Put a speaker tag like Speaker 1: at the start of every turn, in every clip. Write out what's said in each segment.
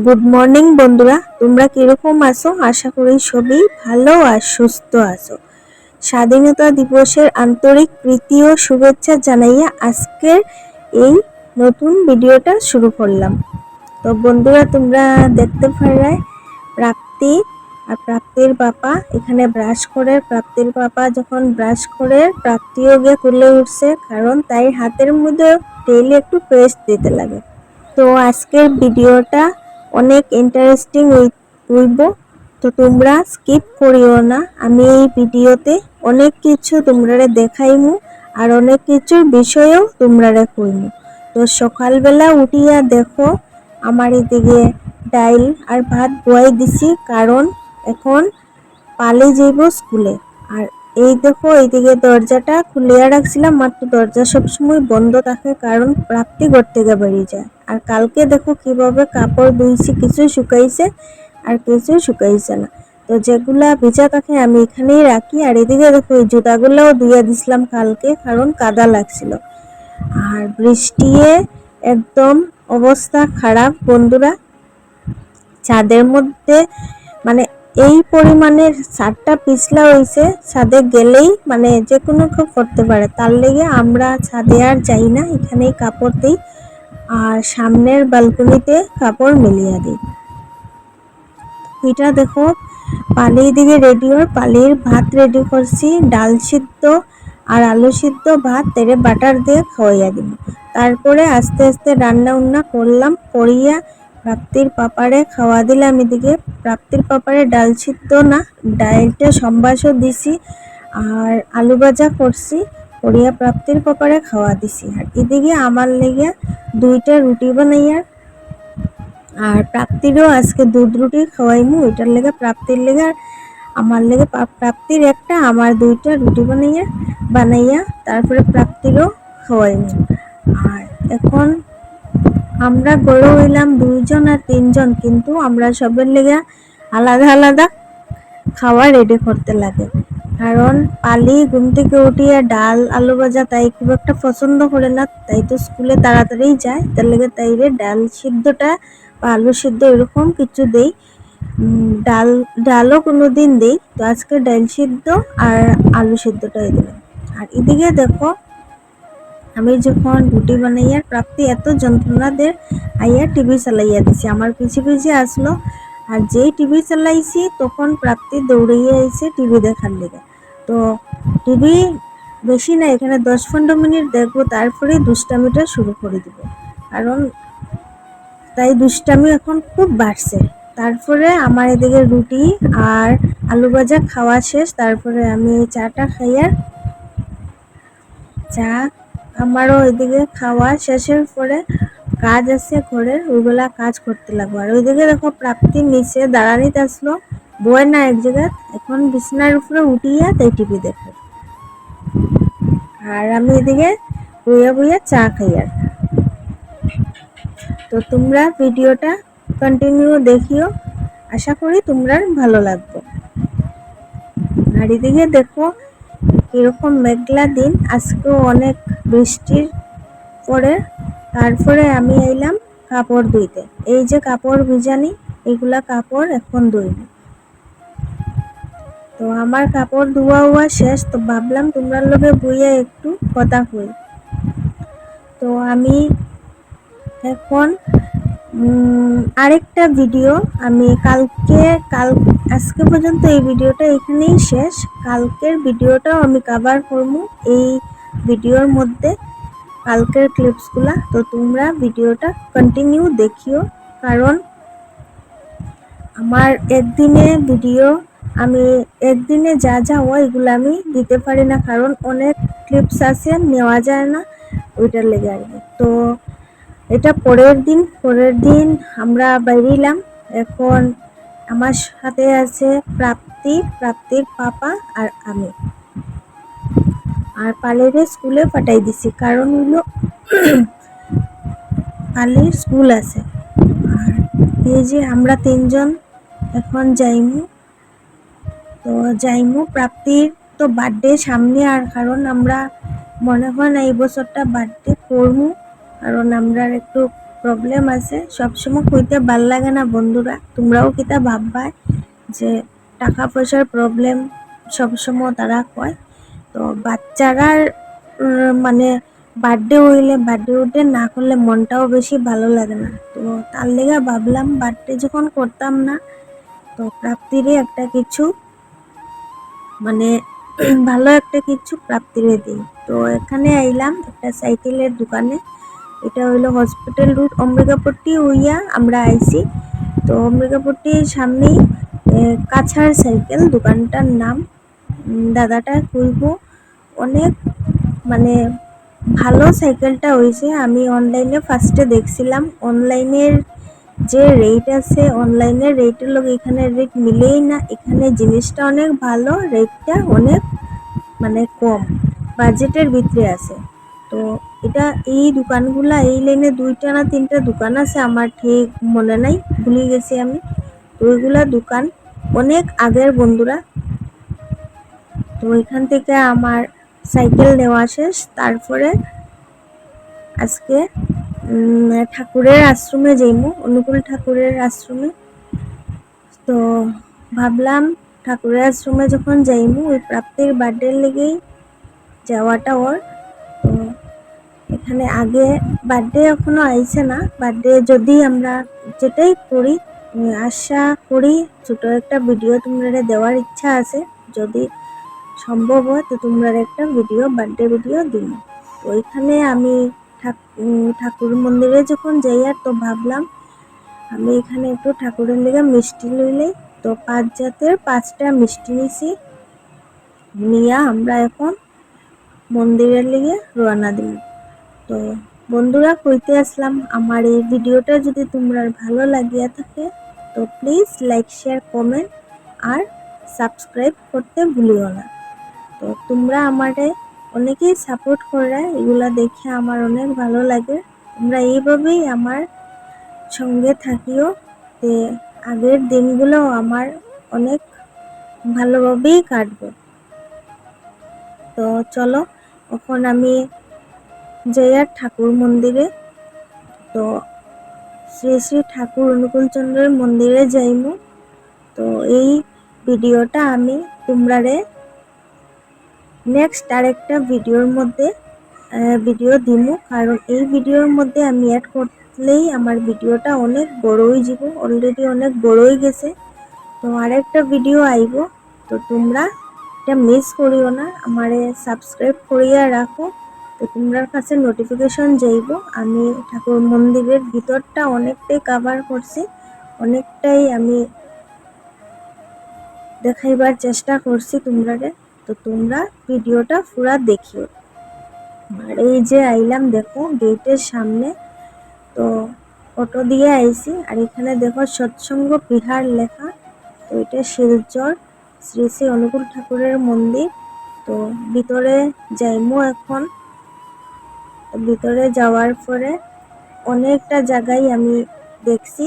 Speaker 1: Good morning বন্ধুরা, তোমরা কিরকম আছো? আশা করি সবই ভালো আর সুস্থ আছো। স্বাধীনতা দিবসের আন্তরিক প্রীতি ও শুভেচ্ছা জানাইয়া আজকের এই নতুন ভিডিওটা শুরু করলাম। তো বন্ধুরা, তোমরা দেখতে পারে প্রাপ্তি আর প্রাপ্তির বাবা এখানে ব্রাশ করে, প্রাপ্তির বাবা যখন ব্রাশ করে প্রাপ্তিও গিয়ে তুলে উঠছে, কারণ তাই হাতের মধ্যে ডেইলি একটু পেস্ট দিতে লাগে। তো আজকের ভিডিওটা অনেক ইন্টারেস্টিং হইব, তো তোমরা স্কিপ করিও না। আমি এই ভিডিওতে অনেক কিছু তোমরা দেখাইমু আর অনেক কিছুর বিষয়েও তোমরা কইমু। তো সকালবেলা উঠিয়া দেখো আমার এদিকে ডাইল আর ভাত বয়াই দিছি, কারণ এখন পালে যাইব স্কুলে। আর এই দেখো এইদিকে দরজাটা খুলিয়া রাখছিলাম, মাত্র দরজা সবসময় বন্ধ থাকে কারণ প্রাপ্তি ঘর থেকে বেরিয়ে যায়। আর কালকে দেখো কিভাবে কাপড় ধুইছি, কিছু শুকাইছে আর কিছু শুকাইছে না। তো যেগুলা ভিজা থাকে আমি এখানেই রাখি। আর এদিকে দেখো এই জুতাগুলাও ধুইয়া দিছিলাম কালকে, কারণ কাদা লাগছিল। আর বৃষ্টিয়ে একদম অবস্থা খারাপ বন্ধুরা। ছাদের মধ্যে মানে এই পরিমাণের ছাদটা পিছলা হয়েছে, ছাদে গেলেই মানে যে কোনো কেউ করতে পারে, তার লেগে আমরা ছাদে আর যাই না, এখানেই কাপড় দিই আর সামনের বালকনিতে কাপড় মিলিয়ে দিই। এটা দেখো পালির দিকে রেডি হয়, পালির ভাত রেডি করছি, ডাল সিদ্ধ আর আলু সিদ্ধ ভাত তেরে বাটার দিয়ে খাওয়াইয়া দিব। তারপরে আস্তে আস্তে রান্না উন্না করলাম, করিয়া প্রাপ্তির পাপারে খাওয়া দিলাম। এদিকে প্রাপ্তির পাপারে ডাল সিদ্ধ না, ডালটা সম্বাসও দিছি আর আলু ভাজা করছি, করিয়া প্রাপ্তির পাপারে খাওয়া দিছি। আর এদিকে আমার লেগে দুইটা রুটি বানাইয়া, আর প্রাপ্তিরও আজকে দুধ রুটি খাওয়াইমু। ওইটার লেগে প্রাপ্তির লেগে আর আমার লেগে প্রাপ্তির একটা, আমার দুইটা রুটি বানাইয়া তারপরে প্রাপ্তিরও খাওয়াইমু। আর এখন আমরা গড়ে হইলাম 2 জন আর 3 জন, কিন্তু আমরা সবের লেগে আলাদা আলাদা খাওয়া রেডি করতে লাগে, কারণ পালি ঘুম থেকে উঠিয়ে ডাল আলু ভাজা তাই খুব একটা পছন্দ করে না, তাই তো স্কুলে তাড়াতাড়ি যায়, তার লেগে তাইরে ডাল সিদ্ধটা বা আলু সিদ্ধ এরকম কিছু দেই। ডালও কোনো দিন দিই, তো আজকে ডাল সিদ্ধ আর আলু সিদ্ধটাই দিলাম। আর এদিকে দেখো আমি যখন রুটি বানাইয়া প্রাপ্তি এত যন্ত্রণাদের আইয়া টিভি চালাইয়া দিছি, আমার পিছে পিছে আসলো। আর যেই টিভি চালাইছি তখন প্রাপ্তি দৌড়াইয়া আইছে টিভি দেখার লেগে। তো টিভি বেশি না, এখানে 10-15 মিনিট দেখবো, তারপরে দুষ্টামিটা শুরু করে দিব, কারণ তাই দুষ্টামি এখন খুব বাড়ছে। তারপরে আমার এদিকে রুটি আর আলু ভাজা খাওয়া শেষ, তারপরে আমি চাটা খাইয়া চা আমারও এদিকে খাওয়া শেষের পরে কাজ আছে ঘরের, ওইগুলা কাজ করতে লাগবো। আর ওইদিকে দেখো প্রাপ্তি নিচে দাঁড়ানিতে আসলো, বয় না এক জায়গায়, এখন বিছানার উপরে উঠিয়া তাই টিভি দেখে। আর আমি এদিকে বইয়া বইয়া চা খাই। আর তো তোমরা ভিডিওটা কন্টিনিউ দেখিও, আশা করি তোমরা ভালো লাগবে। আর এদিকে দেখো কিরকম মেঘলা দিন, আজকেও অনেক বৃষ্টির পরে। তারপরে আমি এলাম কাপড় ধুইতে, এই যে কাপড় ভিজানি, এগুলা কাপড় এখন ধুইব। তো আমার কাপড় ধোয়া শেষ, তো ভাবলাম তোমরা লগে বইয়া একটু কথা কই। তো আমি এখন আরেকটা ভিডিও আমি আজকে পর্যন্ত এই ভিডিওটা এখানেই শেষ, কালকের ভিডিওটাও আমি কভার করবো এই ভিডিওর মধ্যে, কালকের ক্লিপসগুলা। তো তোমরা ভিডিওটা কন্টিনিউ দেখিও, কারণ আমার একদিনে ভিডিও, আমি একদিনে যা যা হয় এগুলো আমি দিতে পারি না, কারণ অনেক ক্লিপস আছে নেওয়া যায় না, ওইটার লেগে আর কি। তো এটা পরের দিন আমরা বেরিলাম। এখন আমার সাথে আছে প্রাপ্তির পাপা আর আমি। আর পালেরে স্কুলে পাঠাই দিছি, কারণ হলো পালের স্কুল আছে। আর এই যে আমরা 3 জন এখন যাইমু। প্রাপ্তির তো বার্থডে সামনে, আর কারণ আমরা মনে হয় না এই বছরটা বার্থডে করবো, কারণ আমরা একটু প্রবলেম আছে, সবসময় কইতে ভাল লাগে না বন্ধুরা। তোমরাও কিতা ভাববা যে টাকা পয়সার প্রবলেম সবসময় তারা কয়। তো বাচ্চারার মানে বার্থডে হইলে বার্থডে না করলে মনটাও বেশি ভালো লাগে না। তো তার লেগে ভাবলাম বার্থডে যখন করতাম না, তো প্রাপ্তিরে একটা কিছু মানে ভালো একটা কিছু প্রাপ্তিরে দিই। তো এখানে আইলাম একটা সাইকেলের দোকানে। এটা হইলো হসপিটাল রুট অম্বিকাপট্টি হইয়া আমরা আইছি। তো অম্বিকাপট্টির সামনেই কাছার সাইকেল দোকানটার নাম। দাদাটা কইব অনেক মানে ভালো সাইকেলটা হয়েছে। আমি অনলাইনে ফার্স্টে দেখছিলাম, অনলাইনের যে রেট আছে অনলাইনের রেটের লোক এখানে রেট মিলেই না। এখানে জিনিসটা অনেক ভালো, রেটটা অনেক মানে কম, বাজেটের ভিতরে আছে। তো এটা এই দোকানগুলা এই লাইনে 2টা না 3টা দোকান আছে, আমার ঠিক মনে নাই, ভুলে গেছি আমি। তো ওইগুলা দোকান অনেক আগের বন্ধুরা। তো এখান থেকে আমার সাইকেল নেওয়া শেষ। তারপরে আজকে ঠাকুরের আশ্রমে যাইমু, অনুকূল ঠাকুরের আশ্রমে। তো ভাবলাম ঠাকুরের আশ্রমে যখন যাইমু ওই প্রাপ্তির বার্থডের লেগেই যাওয়াটা ওর। তো এখানে আগে বার্থডে এখনো আইছে না, বার্থডে যদি আমরা যেটাই করি আশা করি ছোট একটা ভিডিও তোমরা দেওয়ার ইচ্ছা আছে, যদি সম্ভব হয় তো তোমরা একটা ভিডিও বার্থডে ভিডিও দিন। তো এখানে আমি ঠাকুর মন্দিরে যখন যাই আর তো ভাবলাম আমি এখানে একটু ঠাকুরের লেগে মিষ্টি লইলেই। তো 5 জাতের 5টা মিষ্টি নিছি, নিয়ে আমরা এখন মন্দিরের লেগে রওনা দিই। তো বন্ধুরা কইতে আসলাম আমার এই ভিডিওটা যদি তোমরা ভালো লাগিয়া থাকে তো প্লিজ লাইক শেয়ার কমেন্ট আর সাবস্ক্রাইব করতে ভুলিও না। তো তোমরা আমারে অনেকেই সাপোর্ট করে, এগুলা দেখে আমার অনেক ভালো লাগে। তোমরা এইভাবেই আমার সঙ্গে থাকিও, যে আগের দিনগুলো আমার অনেক ভালোভাবেই কাটবে। তো চলো এখন আমি যাই আর ঠাকুর মন্দিরে। তো শ্রী শ্রী ঠাকুর অনুকূলচন্দ্রের মন্দিরে যাইমু। তো এই ভিডিওটা আমি তোমরারে নেক্সট আরেকটা ভিডিওর মধ্যে ভিডিও দিমু, কারণ এই ভিডিওর মধ্যে আমি অ্যাড করলেই আমার ভিডিওটা অনেক বড় হয়ে যাব, অলরেডি অনেক বড় হয়ে গেছে। তো আরেকটা ভিডিও আইব, তো তোমরা এটা মিস করিও না, আমারে সাবস্ক্রাইব করিয়া রাখো। তো তোমরার কাছে নোটিফিকেশন যাইব। আমি ঠাকুর মন্দিরের ভিতরটা অনেকটাই কভার করছি, অনেকটাই আমি দেখাইবার চেষ্টা করছি তোমরারে। তো তোমরা ভিডিওটা পুরা দেখিও। আর এই যে আইলাম দেখো গেটের সামনে, তো অটো দিয়ে আইছি। আর এখানে দেখো সৎসঙ্গ বিহার লেখা। তো এটা শিলচর শ্রী শ্রী অনুকূল ঠাকুরের মন্দির। তো ভিতরে যাইমু এখন। ভিতরে যাওয়ার পরে অনেকটা জায়গায় আমি দেখছি,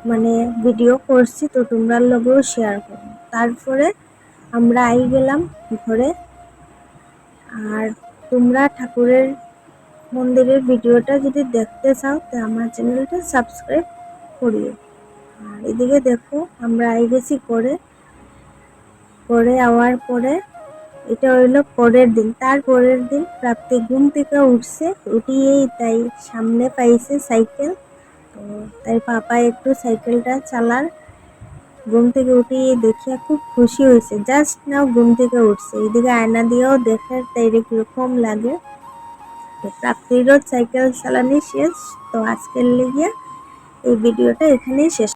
Speaker 1: মানে ভিডিও করছি, তো তোমরার লগেও শেয়ার করব। তারপরে আমরা আই গেলাম ঘরে। আর তোমরা ঠাকুরের মন্দিরের ভিডিওটা যদি দেখতে চাও তো আমার চ্যানেলটা সাবস্ক্রাইব করিও। আর এদিকে দেখো আমরা আই গেছি করে আওয়ার পরে এটা হইলো পরের দিন। তার পরের দিন প্রাপ্তি ঘুম থেকে উঠছে, উঠিয়েই তাই সামনে পাইছে সাইকেল। তো তাই পাপা একটু সাইকেলটা চালার, ঘুম থেকে উঠিয়ে দেখিয়া খুব খুশি হয়েছে, জাস্ট নাও ঘুম থেকে উঠছে। এদিকে আয়না দিয়েও দেখে তাই কিরকম লাগে। তো প্রাপ্তিরও সাইকেল চালানি শেষ। তো আজকের লেগে এই ভিডিওটা এখানেই শেষ।